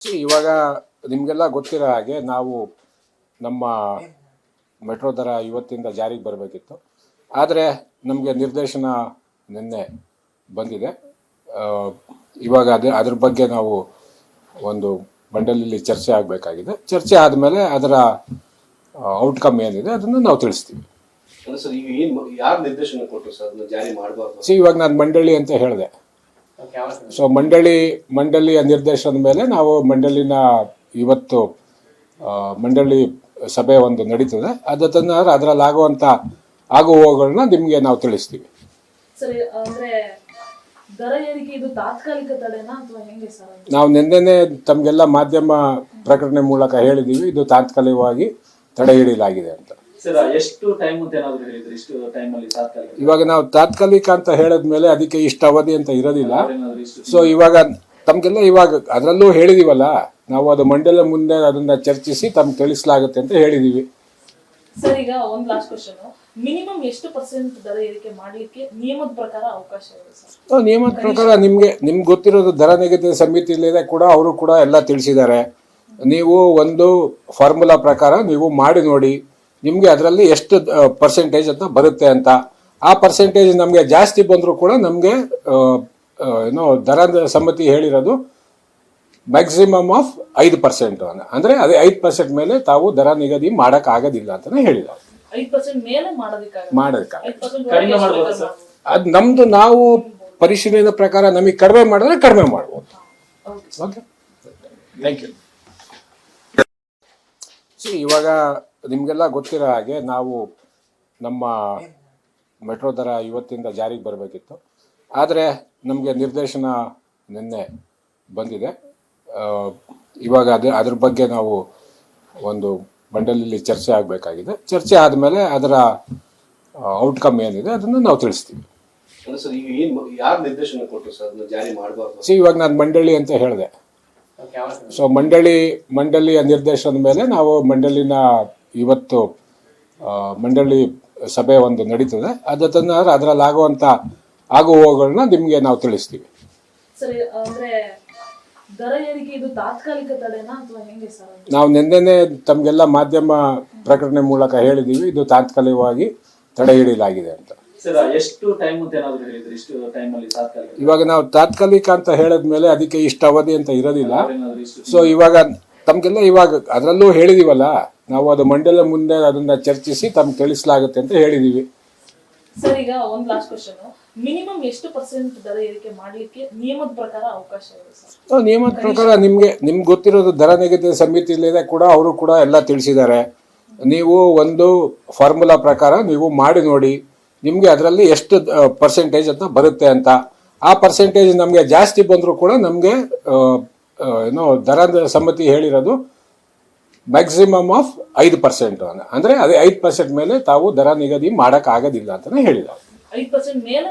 ಇವಾಗ ನಿಮಗೆಲ್ಲ ಗೊತ್ತಿರೋ ಹಾಗೆ ನಾವು ನಮ್ಮ ಮೆಟ್ರೋ ದರ ಇವತ್ತಿಂದ ಜಾರಿಗೆ ಬರಬೇಕಿತ್ತು. ಆದರೆ ನಮಗೆ ನಿರ್ದೇಶನ ನಿನ್ನೆ ಬಂದಿದೆ. ಇವಾಗ ಅದ್ರ ಬಗ್ಗೆ ನಾವು ಒಂದು ಮಂಡಳಿಯಲ್ಲಿ ಚರ್ಚೆ ಆಗಬೇಕಾಗಿದೆ. ಚರ್ಚೆ ಆದಮೇಲೆ ಅದರ ಔಟ್ಕಮ್ ಏನಿದೆ ಅದನ್ನು ನಾವು ತಿಳಿಸ್ತೀವಿ. ಇವಾಗ ನಾನು ಮಂಡಳಿ ಅಂತ ಹೇಳಿದೆ. ಸೊ ಮಂಡಳಿಯ ನಿರ್ದೇಶನದ ಮೇಲೆ ನಾವು ಮಂಡಳಿನ ಇವತ್ತು ಮಂಡಳಿ ಸಭೆ ಒಂದು ನಡೀತದೆ. ಅದರಲ್ಲಿ ಆಗುವಂತ ಆಗು ಹೋಗುಗಳನ್ನ ನಿಮ್ಗೆ ನಾವು ತಿಳಿಸ್ತೀವಿ. ನಾವು ನಿನ್ನೆನೆ ತಮ್ಗೆಲ್ಲ ಮಾಧ್ಯಮ ಪ್ರಕಟಣೆ ಮೂಲಕ ಹೇಳಿದೀವಿ, ಇದು ತಾತ್ಕಾಲಿಕವಾಗಿ ತಡೆ ಹಿಡಿಯಲಾಗಿದೆ ಅಂತ. ಇವಾಗ ನಾವು ತಾತ್ಕಾಲಿಕ ಅಂತ ಹೇಳಿದ್ಮೇಲೆ ಅದಕ್ಕೆ ಇಷ್ಟ ಅವಧಿ ಅಂತ ಇರೋದಿಲ್ಲ. ಸೊ ಇವಾಗ ತಮ್ಗೆಲ್ಲ ಇವಾಗ ಅದರಲ್ಲೂ ಹೇಳಿದೀವಲ್ಲ, ನಾವು ಅದು ಮಂಡಲ ಮುಂದೆ ಅದನ್ನ ಚರ್ಚಿಸಿ ತಮ್ಗೆ ತಿಳಿಸಲಾಗುತ್ತೆ ಅಂತ ಹೇಳಿದೀವಿ. ಸರ್, ಈಗ ಒಂದು ಲಾಸ್ಟ್ ಕ್ವೆಶ್ಚನ್, ಮಿನಿಮಮ್ ಎಷ್ಟು ಪರ್ಸೆಂಟ್ ದರ ಏರಿಕೆ ಮಾಡಲಿಕ್ಕೆ ನಿಯಮದ ಪ್ರಕಾರ ಅವಕಾಶ ಇದೆ ಸರ್? ನಿಯಮದ ಪ್ರಕಾರ ನಿಮ್ಗೆ ಗೊತ್ತಿರೋದು ದರ ನಿಗದಿ ಸಮಿತಿಯಲ್ಲಿ ಕೂಡ ಅವರು ಕೂಡ ಎಲ್ಲ ತಿಳಿಸಿದ್ದಾರೆ. ನೀವು ಒಂದು ಫಾರ್ಮುಲಾ ಪ್ರಕಾರ ನೀವು ಮಾಡಿ ನೋಡಿ, ನಿಮ್ಗೆ ಅದರಲ್ಲಿ ಎಷ್ಟು ಪರ್ಸೆಂಟೇಜ್ ಅಂತ ಬರುತ್ತೆ ಅಂತ. ಆ ಪರ್ಸೆಂಟೇಜ್ ನಮ್ಗೆ ಜಾಸ್ತಿ ಬಂದರೂ ಕೂಡ ನಮ್ಗೆ ದರ ಸಮಿತಿ ಹೇಳಿರೋದು ಮ್ಯಾಕ್ಸಿಮಮ್ ಆಫ್ 5%. ಅಂದ್ರೆ ಅದೇ 5% ಮೇಲೆ ತಾವು ದರ ನಿಗದಿ ಮಾಡಕ್ ಆಗೋದಿಲ್ಲ ಅಂತಾನೆ ಹೇಳಿದ್ದಾರೆ. 5% ಮೇಲೆ ಮಾಡೋದಕ್ಕಾಗ ಅದ್ ನಮ್ದು ನಾವು ಪರಿಶೀಲನೆ ಪ್ರಕಾರ ನಮಗೆ ಕಡಿಮೆ ಮಾಡಿದ್ರೆ ಕಡಿಮೆ ಮಾಡ್ಬೋದು. Okay, thank you. ಇವಾಗ ನಿಮಗೆಲ್ಲ ಗೊತ್ತಿರೋ ಹಾಗೆ ನಾವು ನಮ್ಮ ಮೆಟ್ರೋ ದರ ಇವತ್ತಿಂದ ಜಾರಿಗೆ ಬರಬೇಕಿತ್ತು. ಆದರೆ ನಮಗೆ ನಿರ್ದೇಶನ ನಿನ್ನೆ ಬಂದಿದೆ. ಇವಾಗ ಅದ್ರ ಬಗ್ಗೆ ನಾವು ಒಂದು ಮಂಡಳಿಯಲ್ಲಿ ಚರ್ಚೆ ಆಗಬೇಕಾಗಿದೆ. ಚರ್ಚೆ ಆದಮೇಲೆ ಅದರ ಔಟ್ಕಮ್ ಏನಿದೆ ಅದನ್ನು ನಾವು ತಿಳಿಸ್ತೀವಿ. ಇವಾಗ ನಾನು ಮಂಡಳಿ ಅಂತ ಹೇಳಿದೆ. ಸೊ ಮಂಡಳಿಯ ನಿರ್ದೇಶನದ ಮೇಲೆ ನಾವು ಮಂಡಳಿನ ಇವತ್ತು ಮಂಡಳಿ ಸಭೆ ಒಂದು ನಡೀತದೆ. ಅದರಲ್ಲಿ ಆಗುವಂತ ಆಗು ಹೋಗುಗಳನ್ನ ನಿಮ್ಗೆ ನಾವು ತಿಳಿಸ್ತೀವಿ. ನಾವು ನಿನ್ನೆನೆ ತಮ್ಗೆಲ್ಲ ಮಾಧ್ಯಮ ಪ್ರಕಟಣೆ ಮೂಲಕ ಹೇಳಿದೀವಿ, ಇದು ತಾತ್ಕಾಲಿಕವಾಗಿ ತಡೆ ಹಿಡಿಯಲಾಗಿದೆ ಅಂತ. ಇವಾಗ ನಾವು ತಾತ್ಕಾಲಿಕ ಅಂತ ಹೇಳಿದ್ಮೇಲೆ ಅದಕ್ಕೆ ಇಷ್ಟ ಅವಧಿ ಅಂತ ಇರೋದಿಲ್ಲ. ಸೊ ಇವಾಗ ತಮ್ಗೆಲ್ಲ ಇವಾಗ ಅದರಲ್ಲೂ ಹೇಳಿದೀವಲ್ಲ, ನಾವು ಅದು ಮಂಡಲ ಮುಂದೆ ಅದನ್ನ ಚರ್ಚಿಸಿ ತಮ್ಗೆ ತಿಳಿಸಲಾಗುತ್ತೆ ಅಂತ ಹೇಳಿದೀವಿ. ಸರ್, ಈಗ ಒಂದು ಲಾಸ್ಟ್ ಕ್ವೆಶ್ಚನ್, ಮಿನಿಮಮ್ ಎಷ್ಟು ಪರ್ಸೆಂಟ್ ದರ ಏರಿಕೆ ಮಾಡಲಿಕ್ಕೆ ನಿಯಮದ ಪ್ರಕಾರ ಅವಕಾಶ ಇದೆ ಸರ್? ನಿಯಮದ ಪ್ರಕಾರ ನಿಮ್ಗೆ ಗೊತ್ತಿರೋದು ದರ ನಿಗದಿ ಸಮಿತಿಯಲ್ಲಿ ಕೂಡ ಅವರು ಕೂಡ ಎಲ್ಲ ತಿಳಿಸಿದ್ದಾರೆ. ನೀವು ಒಂದು ಫಾರ್ಮುಲಾ ಪ್ರಕಾರ ನೀವು ಮಾಡಿ ನೋಡಿ, ನಿಮ್ಗೆ ಅದರಲ್ಲಿ ಎಷ್ಟು ಪರ್ಸೆಂಟೇಜ್ ಅಂತ ಬರುತ್ತೆ ಅಂತ. ಆ ಪರ್ಸೆಂಟೇಜ್ ನಮ್ಗೆ ಜಾಸ್ತಿ ಬಂದರೂ ಕೂಡ ನಮ್ಗೆ ದರ ಸಮಿತಿ ಹೇಳಿರೋದು ಮ್ಯಾಕ್ಸಿಮಮ್ ಆಫ್ 5%. ಅಂದ್ರೆ ಅದೇ 5% ಮೇಲೆ ತಾವು ದರ ನಿಗದಿ ಮಾಡಕ್ ಆಗೋದಿಲ್ಲ ಅಂತಾನೆ ಹೇಳಿದ್ದಾರೆ. 5% ಮೇಲೆ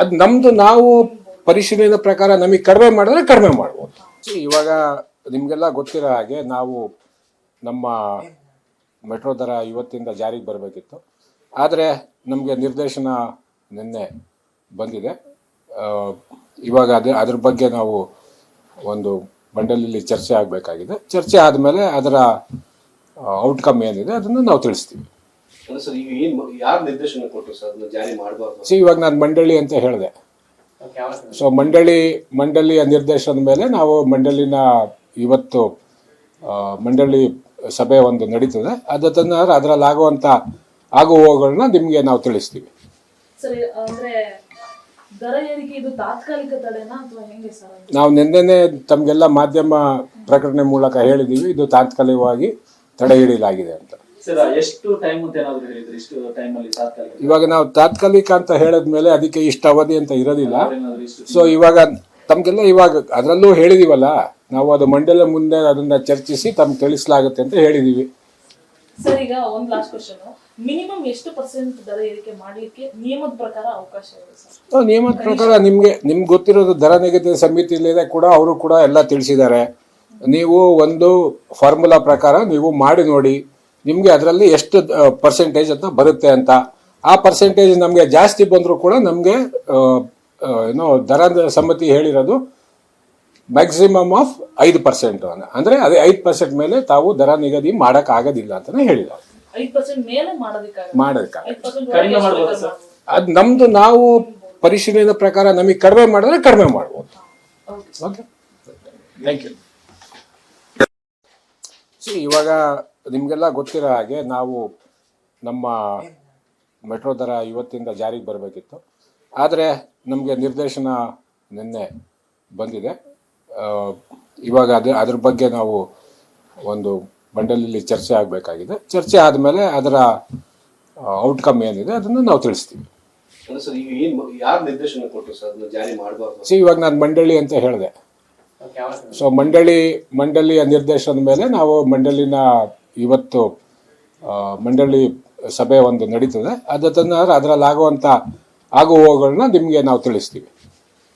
ಅದ್ ನಮ್ದು ನಾವು ಪರಿಶೀಲನೆ ಪ್ರಕಾರ ನಮಗೆ ಕಡಿಮೆ ಮಾಡಿದ್ರೆ ಕಡಿಮೆ ಮಾಡ್ಬೋದು. ಇವಾಗ ನಿಮ್ಗೆಲ್ಲ ಗೊತ್ತಿರೋ ಹಾಗೆ ನಾವು ನಮ್ಮ ಮೆಟ್ರೋ ದರ ಇವತ್ತಿಂದ ಜಾರಿಗೆ ಬರಬೇಕಿತ್ತು. ಆದರೆ ನಮಗೆ ನಿರ್ದೇಶನ ನಿನ್ನೆ ಬಂದಿದೆ. ಇವಾಗ ಅದ್ರ ಬಗ್ಗೆ ನಾವು ಒಂದು ಮಂಡಳಿಯಲ್ಲಿ ಚರ್ಚೆ ಆಗಬೇಕಾಗಿದೆ. ಚರ್ಚೆ ಆದಮೇಲೆ ಅದರ ಔಟ್ಕಮ್ ಏನಿದೆ ಅದನ್ನು ನಾವು ತಿಳಿಸ್ತೀವಿ. ಇವಾಗ ನಾನು ಮಂಡಳಿ ಅಂತ ಹೇಳಿದೆ. ಸೊ ಮಂಡಳಿಯ ನಿರ್ದೇಶನದ ಮೇಲೆ ನಾವು ಮಂಡಳಿನ ಇವತ್ತು ಮಂಡಳಿ ಸಭೆ ಒಂದು ನಡೀತದೆ. ಅದರಲ್ಲಿ ಆಗುವಂತ ಆಗು ಹೋಗುಗಳನ್ನ ನಿಮ್ಗೆ ನಾವು ತಿಳಿಸ್ತೀವಿ. ನಾವು ನಿನ್ನೆನೆ ತಮ್ಗೆಲ್ಲ ಮಾಧ್ಯಮ ಪ್ರಕಟಣೆ ಮೂಲಕ ಹೇಳಿದೀವಿ, ಇದು ತಾತ್ಕಾಲಿಕವಾಗಿ ತಡೆ ಹಿಡಿಯಲಾಗಿದೆ ಅಂತ. ಇವಾಗ ನಾವು ತಾತ್ಕಾಲಿಕ ಅಂತ ಹೇಳಿದ್ಮೇಲೆ ಅದಕ್ಕೆ ಇಷ್ಟ ಅವಧಿ ಅಂತ ಇರೋದಿಲ್ಲ. ಸೊ ಇವಾಗ ತಮ್ಗೆಲ್ಲ ಇವಾಗ ಅದರಲ್ಲೂ ಹೇಳಿದೀವಲ್ಲ, ನಾವು ಅದು ಮಂಡಲ ಮುಂದೆ ಅದನ್ನ ಚರ್ಚಿಸಿ ತಮ್ಗೆ ತಿಳಿಸಲಾಗುತ್ತೆ ಅಂತ ಹೇಳಿದೀವಿ. ಸರ್, ಈಗ ಒಂದು ಲಾಸ್ಟ್ ಕ್ವೆಶ್ಚನ್, ಮಿನಿಮಮ್ ಎಷ್ಟು ಪರ್ಸೆಂಟ್ ದರ ಏರಿಕೆ ಮಾಡಲಿಕ್ಕೆ ನಿಯಮದ ಪ್ರಕಾರ ಅವಕಾಶ ಇದೆ ಸರ್? ನಿಯಮದ ಪ್ರಕಾರ ನಿಮ್ಗೆ ಗೊತ್ತಿರೋದು ದರ ನಿಗದಿ ಸಮಿತಿಯಲ್ಲಿ ಕೂಡ ಅವರು ಕೂಡ ಎಲ್ಲ ತಿಳಿಸಿದ್ದಾರೆ. ನೀವು ಒಂದು ಫಾರ್ಮುಲಾ ಪ್ರಕಾರ ನೀವು ಮಾಡಿ ನೋಡಿ, ನಿಮ್ಗೆ ಅದರಲ್ಲಿ ಎಷ್ಟು ಪರ್ಸೆಂಟೇಜ್ ಅಂತ ಬರುತ್ತೆ ಅಂತ. ಆ ಪರ್ಸೆಂಟೇಜ್ ನಮ್ಗೆ ಜಾಸ್ತಿ ಬಂದರೂ ಕೂಡ ನಮ್ಗೆ ದರ ಸಮಿತಿ ಹೇಳಿರೋದು ಮ್ಯಾಕ್ಸಿಮಮ್ ಆಫ್ 5% ಅಂದ್ರೆ ಅದೇ 5% ಮೇಲೆ ತಾವು ದರ ನಿಗದಿ ಮಾಡಕ್ ಆಗೋದಿಲ್ಲ ಅಂತಾನೆ ಹೇಳಿದ್ದಾರೆ. 5% ಮೇಲೆ ಮಾಡೋದಕ್ಕಾಗಲ್ಲ. 5% ಕಡಿಮೆ ಮಾಡ್ಬೋದಾ ಸರ್? ಅದು ನಮ್ದು ನಾವು ಪರಿಶೀಲನೆ ಪ್ರಕಾರ ನಮಗೆ ಕಡಿಮೆ ಮಾಡಿದ್ರೆ ಕಡಿಮೆ ಮಾಡ್ಬೋದು. Okay, thank you. ಇವಾಗ ನಿಮಗೆಲ್ಲ ಗೊತ್ತಿರೋ ಹಾಗೆ ನಾವು ನಮ್ಮ ಮೆಟ್ರೋ ದರ ಇವತ್ತಿಂದ ಜಾರಿಗೆ ಬರಬೇಕಿತ್ತು. ಆದರೆ ನಮಗೆ ನಿರ್ದೇಶನ ನಿನ್ನೆ ಬಂದಿದೆ. ಇವಾಗ ಅದ್ರ ಬಗ್ಗೆ ನಾವು ಒಂದು ಮಂಡಳಿಯಲ್ಲಿ ಚರ್ಚೆ ಆಗಬೇಕಾಗಿದೆ. ಚರ್ಚೆ ಆದಮೇಲೆ ಅದರ ಔಟ್ಕಮ್ ಏನಿದೆ ಅದನ್ನು ನಾವು ತಿಳಿಸ್ತೀವಿ. ಯಾರು ನಿರ್ದೇಶನ ಕೊಟ್ಟರು ಸರ್ ಅದನ್ನ ಜಾರಿ ಮಾಡಬಾರ್ದು? ಇವಾಗ ನಾನು ಮಂಡಳಿ ಅಂತ ಹೇಳಿದೆ. ಸೊ ಮಂಡಳಿಯ ನಿರ್ದೇಶನದ ಮೇಲೆ ನಾವು ಮಂಡಳಿನ ಇವತ್ತು ಮಂಡಳಿ ಸಭೆ ಒಂದು ನಡೀತದೆ. ಅದರಲ್ಲಿ ಆಗುವಂಥ ಆಗುವವುಗಳನ್ನ ನಿಮಗೆ ನಾವು ತಿಳಿಸ್ತೀವಿ.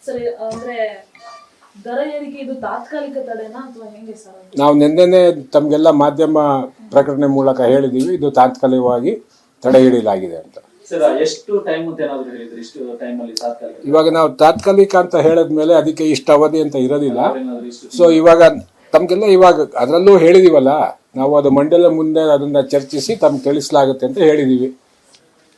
ಸರಿ, ಅಂದ್ರೆ ದರ ಏರಿಕೆ ಇದು ತಾತ್ಕಾಲಿಕ ತಡೆನಾ ಅಥವಾ ಹೆಂಗೆ ಸರ್? ನಾವು ನಿನ್ನೆನೆ ತಮಗೆಲ್ಲ ಮಾಧ್ಯಮ ಪ್ರಕಟಣೆ ಮೂಲಕ ಹೇಳಿದ್ದೀವಿ, ಇದು ತಾತ್ಕಾಲಿಕವಾಗಿ ತಡೆ ಹಿಡಿಯಲಾಗಿದೆ ಅಂತ. ಸರ್, ಎಷ್ಟು ಟೈಮ್ ಅಂತ ಏನಾದ್ರು ಹೇಳಿದ್ರಿ? ಇಷ್ಟು ಟೈಮ್ ಅಲ್ಲಿ ತಾತ್ಕಾಲಿಕ? ಇವಾಗ ನಾವು ತಾತ್ಕಾಲಿಕ ಅಂತ ಹೇಳಿದ್ಮೇಲೆ ಅದಕ್ಕೆ ಇಷ್ಟು ಅವಧಿ ಅಂತ ಇರೋದಿಲ್ಲ. ಇಷ್ಟು ಸೊ ಇವಾಗ ತಮ್ಗೆಲ್ಲ ಇವಾಗ ಅದರಲ್ಲೂ ಹೇಳಿದೀವಲ್ಲ, ನಾವು ಅದು ಮಂಡಲ ಮುಂದೆ ಅದನ್ನ ಚರ್ಚಿಸಿ ತಮ್ಗೆ ತಿಳಿಸಲಾಗುತ್ತೆ ಅಂತ ಹೇಳಿದೀವಿ.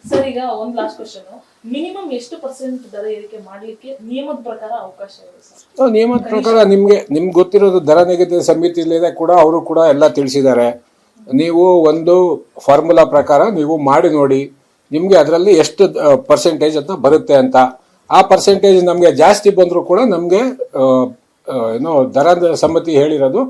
ಸರ್, ಈಗ ಒಂದು ಲಾಸ್ಟ್ ಕ್ವಶನ್, ಮಿನಿಮಮ್ ಎಷ್ಟು % ದರ ಏರಿಕೆ ಮಾಡ್ಲಿಕ್ಕೆ ನಿಯಮದ ಪ್ರಕಾರ ಅವಕಾಶ ಇದೆ ಸರ್? ನಿಯಮದ ಪ್ರಕಾರ ನಿಮ್ಗೆ ಗೊತ್ತಿರೋದು ದರ ನಿಗದಿ ಸಮಿತಿಲಿದೆ ಕೂಡ, ಅವರು ಕೂಡ ಎಲ್ಲ ತಿಳಿಸಿದ್ದಾರೆ. ನೀವು ಒಂದು ಫಾರ್ಮುಲಾ ಪ್ರಕಾರ ನೀವು ಮಾಡಿ ನೋಡಿ, ನಿಮಗೆ ಅದರಲ್ಲಿ ಎಷ್ಟು ಪರ್ಸೆಂಟೇಜ್ ಅಂತ ಬರುತ್ತೆ ಅಂತ. ಆ ಪರ್ಸೆಂಟೇಜ್ ನಮಗೆ ಜಾಸ್ತಿ ಬಂದರೂ ಕೂಡ ನಮಗೆ ಏನೋ ದರ ಸಮಿತಿ ಹೇಳಿರೋದು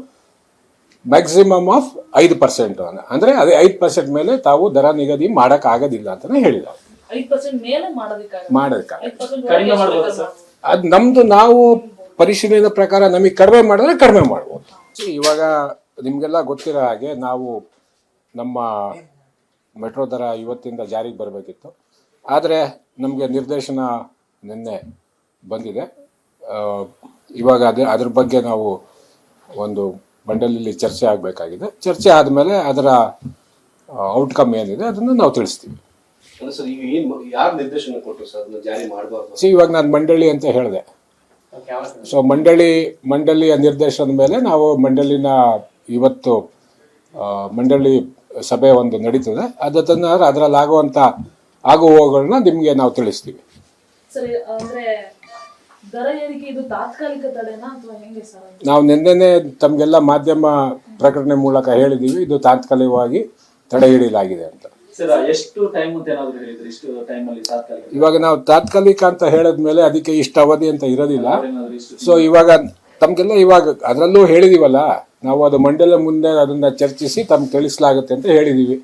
ಮ್ಯಾಕ್ಸಿಮಮ್ ಆಫ್ 5% ಅಂದ್ರೆ ಅದೇ 5% ಮೇಲೆ ತಾವು ದರ ನಿಗದಿ ಮಾಡಕ್ ಆಗೋದಿಲ್ಲ ಅಂತಾನೆ ಹೇಳಿದ್ದಾರೆ. 5% ಮೇಲೆ ಮಾಡೋದಕ್ಕಾಗಲ್ಲ. 5% ಕಡಿಮೆ ಮಾಡ್ಬೋದಾ ಸರ್? ಅದು ನಮ್ದು ನಾವು ಪರಿಶೀಲನೆ ಪ್ರಕಾರ ನಮಗೆ ಕಡಿಮೆ ಮಾಡಿದ್ರೆ ಕಡಿಮೆ ಮಾಡ್ಬೋದು. ಇವಾಗ ನಿಮಗೆಲ್ಲ ಗೊತ್ತಿರೋ ಹಾಗೆ ನಾವು ನಮ್ಮ ಮೆಟ್ರೋ ದರ ಇವತ್ತಿಂದ ಜಾರಿಗೆ ಬರಬೇಕಿತ್ತು. ಆದರೆ ನಮಗೆ ನಿರ್ದೇಶನ ನಿನ್ನೆ ಬಂದಿದೆ. ಇವಾಗ ಅದ್ರ ಬಗ್ಗೆ ನಾವು ಒಂದು ಮಂಡಳಿಯಲ್ಲಿ ಚರ್ಚೆ ಆಗಬೇಕಾಗಿದೆ. ಚರ್ಚೆ ಆದಮೇಲೆ ಅದರ ಔಟ್ಕಮ್ ಏನಿದೆ ಅದನ್ನು ನಾವು ತಿಳಿಸ್ತೀವಿ. ಸರ್, ಯಾರು ನಿರ್ದೇಶನ ಕೊಟ್ಟರು ಸರ್ ಅದನ್ನ ಜಾರಿ ಮಾಡಬಾರ್ದು? ಇವಾಗ ನಾನು ಮಂಡಳಿ ಅಂತ ಹೇಳಿದೆ. ಸೊ ಮಂಡಳಿಯ ನಿರ್ದೇಶನದ ಮೇಲೆ ನಾವು ಮಂಡಳಿನ ಇವತ್ತು ಮಂಡಳಿ ಸಭೆ ಒಂದು ನಡೀತದೆ. ಅದರಲ್ಲಿ ಆಗುವಂಥ ಆಗುವವುಗಳನ್ನ ನಿಮಗೆ ನಾವು ತಿಳಿಸ್ತೀವಿ. ಸರಿ, ಅಂದ್ರೆ ದರ ಏರಿಕೆ ಇದು ತಾತ್ಕಾಲಿಕ ತಡೆನಾ ಅಥವಾ ಹೆಂಗೆ ಸರ್? ನಾವು ನಿನ್ನೆನೆ ತಮಗೆಲ್ಲ ಮಾಧ್ಯಮ ಪ್ರಕಟಣೆ ಮೂಲಕ ಹೇಳಿದ್ದೀವಿ, ಇದು ತಾತ್ಕಾಲಿಕವಾಗಿ ತಡೆ ಹಿಡಿಯಲಾಗಿದೆ ಅಂತ. ಸರ್, ಎಷ್ಟು ಟೈಮ್ ಅಂತ ಏನಾದ್ರು ಹೇಳಿದ್ರಿ? ಇಷ್ಟು ಟೈಮ್ ಅಲ್ಲಿ ತಾತ್ಕಾಲಿಕ? ಇವಾಗ ನಾವು ತಾತ್ಕಾಲಿಕ ಅಂತ ಹೇಳಿದ್ಮೇಲೆ ಅದಕ್ಕೆ ಇಷ್ಟು ಅವಧಿ ಅಂತ ಇರೋದಿಲ್ಲ. ಇಷ್ಟು ಸೊ ಇವಾಗ ತಮ್ಗೆಲ್ಲ ಇವಾಗ ಅದರಲ್ಲೂ ಹೇಳಿದೀವಲ್ಲ, ನಾವು ಅದು ಮಂಡಲ ಮುಂದೆ ಅದನ್ನ ಚರ್ಚಿಸಿ ತಮ್ಗೆ ತಿಳಿಸಲಾಗುತ್ತೆ ಅಂತ ಹೇಳಿದೀವಿ.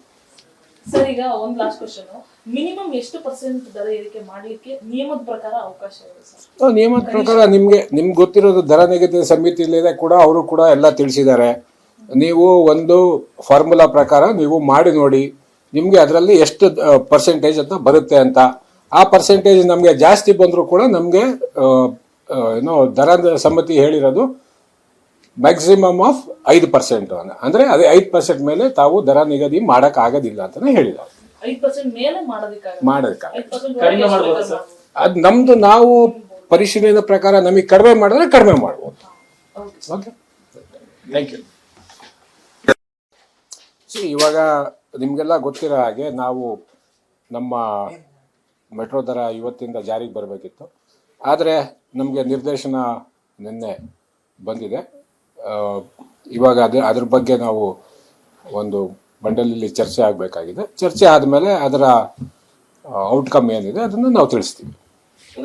ಸರ್, ಈಗ ಒಂದು ಲಾಸ್ಟ್ ಕ್ವಶನ್, ಮಿನಿಮಮ್ ಎಷ್ಟು % ದರ ಏರಿಕೆ ಮಾಡ್ಲಿಕ್ಕೆ ನಿಯಮದ ಪ್ರಕಾರ ಅವಕಾಶ ಇದೆ ಸರ್? ನಿಯಮದ ಪ್ರಕಾರ ನಿಮ್ಗೆ ಗೊತ್ತಿರೋದು ದರ ನಿಗದಿ ಸಮಿತಿಲಿದೆ ಕೂಡ, ಅವರು ಕೂಡ ಎಲ್ಲ ತಿಳಿಸಿದ್ದಾರೆ. ನೀವು ಒಂದು ಫಾರ್ಮುಲಾ ಪ್ರಕಾರ ನೀವು ಮಾಡಿ ನೋಡಿ, ನಿಮಗೆ ಅದರಲ್ಲಿ ಎಷ್ಟು ಪರ್ಸೆಂಟೇಜ್ ಅಂತ ಬರುತ್ತೆ ಅಂತ. ಆ ಪರ್ಸೆಂಟೇಜ್ ನಮಗೆ ಜಾಸ್ತಿ ಬಂದರೂ ಕೂಡ ನಮಗೆ ಏನೋ ದರ ಸಮಿತಿ ಹೇಳಿರೋದು ಮ್ಯಾಕ್ಸಿಮಮ್ ಆಫ್ 5% ಅಂದ್ರೆ ಅದೇ 5% ಮೇಲೆ ತಾವು ದರ ನಿಗದಿ ಮಾಡಕ್ ಆಗೋದಿಲ್ಲ ಅಂತಾನೆ ಹೇಳಿದ್ದಾರೆ. 5% ಮೇಲೆ ಮಾಡೋದಕ್ಕಾಗಲ್ಲ. 5% ಕಡಿಮೆ ಮಾಡ್ಬೋದಾ ಸರ್? ಅದು ನಮ್ದು ನಾವು ಪರಿಶೀಲನೆ ಪ್ರಕಾರ ನಮಗೆ ಕಡಿಮೆ ಮಾಡಿದ್ರೆ ಕಡಿಮೆ ಮಾಡ್ಬೋದು. Okay, thank you. ಇವಾಗ ನಿಮಗೆಲ್ಲ ಗೊತ್ತಿರೋ ಹಾಗೆ ನಾವು ನಮ್ಮ ಮೆಟ್ರೋ ದರ ಇವತ್ತಿಂದ ಜಾರಿಗೆ ಬರಬೇಕಿತ್ತು. ಆದರೆ ನಮಗೆ ನಿರ್ದೇಶನ ನಿನ್ನೆ ಬಂದಿದೆ. ಇವಾಗ ಅದ್ರ ಬಗ್ಗೆ ನಾವು ಒಂದು ಮಂಡಳಿಯಲ್ಲಿ ಚರ್ಚೆ ಆಗಬೇಕಾಗಿದೆ. ಚರ್ಚೆ ಆದಮೇಲೆ ಅದರ ಔಟ್ಕಮ್ ಏನಿದೆ ಅದನ್ನು ನಾವು ತಿಳಿಸ್ತೀವಿ.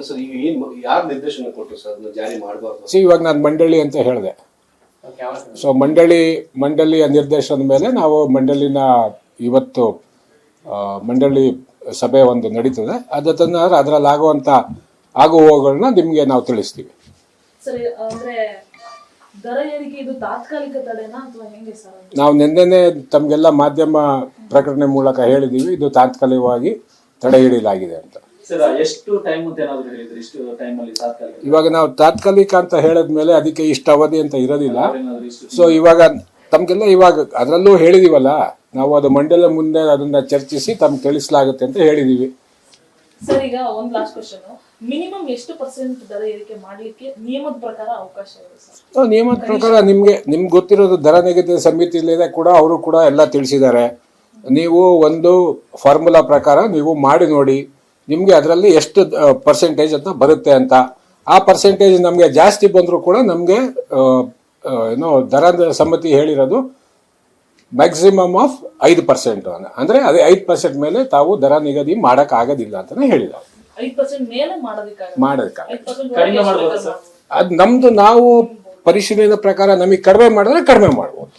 ಸರ್, ಯಾರು ನಿರ್ದೇಶನ ಕೊಟ್ಟರು ಸರ್ ಅದನ್ನ ಜಾರಿ ಮಾಡಬಾರ್ದು? ಇವಾಗ ನಾನು ಮಂಡಳಿ ಅಂತ ಹೇಳಿದೆ. ಸೊ ಮಂಡಳಿಯ ನಿರ್ದೇಶನದ ಮೇಲೆ ನಾವು ಮಂಡಳಿನ ಇವತ್ತು ಮಂಡಳಿ ಸಭೆ ಒಂದು ನಡೀತದೆ. ಅದರಲ್ಲಿ ಆಗುವಂಥ ಆಗುವವುಗಳನ್ನ ನಿಮಗೆ ನಾವು ತಿಳಿಸ್ತೀವಿ. ಸರಿ, ಅಂದ್ರೆ ದರ ಏರಿಕೆ ಇದು ತಾತ್ಕಾಲಿಕ ತಡೆನಾ ಅಥವಾ ಹೆಂಗೆ ಸರ್? ನಾವು ನಿನ್ನೆನೆ ತಮಗೆಲ್ಲ ಮಾಧ್ಯಮ ಪ್ರಕಟಣೆ ಮೂಲಕ ಹೇಳಿದ್ದೀವಿ, ಇದು ತಾತ್ಕಾಲಿಕವಾಗಿ ತಡೆ ಹಿಡಿಯಲಾಗಿದೆ ಅಂತ. ಸರ್, ಎಷ್ಟು ಟೈಮ್ ಅಂತ ಏನಾದ್ರು ಹೇಳಿದ್ರಿ? ಇಷ್ಟು ಟೈಮ್ ಅಲ್ಲಿ ತಾತ್ಕಾಲಿಕ? ಇವಾಗ ನಾವು ತಾತ್ಕಾಲಿಕ ಅಂತ ಹೇಳಿದ್ಮೇಲೆ ಅದಕ್ಕೆ ಇಷ್ಟು ಅವಧಿ ಅಂತ ಇರೋದಿಲ್ಲ. ಇಷ್ಟು ಸೊ ಇವಾಗ ತಮ್ಗೆಲ್ಲ ಇವಾಗ ಅದರಲ್ಲೂ ಹೇಳಿದೀವಲ್ಲ, ನಾವು ಅದು ಮಂಡಲ ಮುಂದೆ ಅದನ್ನ ಚರ್ಚಿಸಿ ತಮ್ಗೆ ತಿಳಿಸಲಾಗುತ್ತೆ ಅಂತ ಹೇಳಿದೀವಿ. ಸರ್, ಈಗ ಒಂದು ಲಾಸ್ಟ್ ಕ್ವಶನ್, ಮಿನಿಮಮ್ ಎಷ್ಟು ಪರ್ಸೆಂಟ್ ದರ ಏರಿಕೆ ಮಾಡ್ಲಿಕ್ಕೆ ನಿಯಮದ ಪ್ರಕಾರ ಅವಕಾಶ ಇದೆ ಸರ್? ನಿಯಮದ ಪ್ರಕಾರ ನಿಮ್ಗೆ ಗೊತ್ತಿರೋದು ದರ ನಿಗದಿ ಸಮಿತಿಲಿದೆ ಕೂಡ, ಅವರು ಕೂಡ ಎಲ್ಲ ತಿಳಿಸಿದ್ದಾರೆ. ನೀವು ಒಂದು ಫಾರ್ಮುಲಾ ಪ್ರಕಾರ ನೀವು ಮಾಡಿ ನೋಡಿ, ನಿಮಗೆ ಅದರಲ್ಲಿ ಎಷ್ಟು ಪರ್ಸೆಂಟೇಜ್ ಅಂತ ಬರುತ್ತೆ ಅಂತ. ಆ ಪರ್ಸೆಂಟೇಜ್ ನಮಗೆ ಜಾಸ್ತಿ ಬಂದರೂ ಕೂಡ ನಮಗೆ ಏನೋ ದರ ಸಮಿತಿ ಹೇಳಿರೋದು ಮ್ಯಾಕ್ಸಿಮಮ್ ಆಫ್ 5% ಅಂದರೆ ಅದೇ 5% ಮೇಲೆ ತಾವು ದರ ನಿಗದಿ ಮಾಡಕ್ ಆಗೋದಿಲ್ಲ ಅಂತಾನೆ ಹೇಳಿದ್ದಾರೆ. 5% ಮೇಲೆ ಮಾಡೋದಕ್ಕಾಗಲ್ಲ. 5% ಕಡಿಮೆ ಮಾಡ್ಬೋದಾ ಸರ್? ಅದು ನಮ್ದು ನಾವು ಪರಿಶೀಲನೆ ಪ್ರಕಾರ ನಮಗೆ ಕಡಿಮೆ ಮಾಡಿದ್ರೆ ಕಡಿಮೆ ಮಾಡ್ಬೋದು.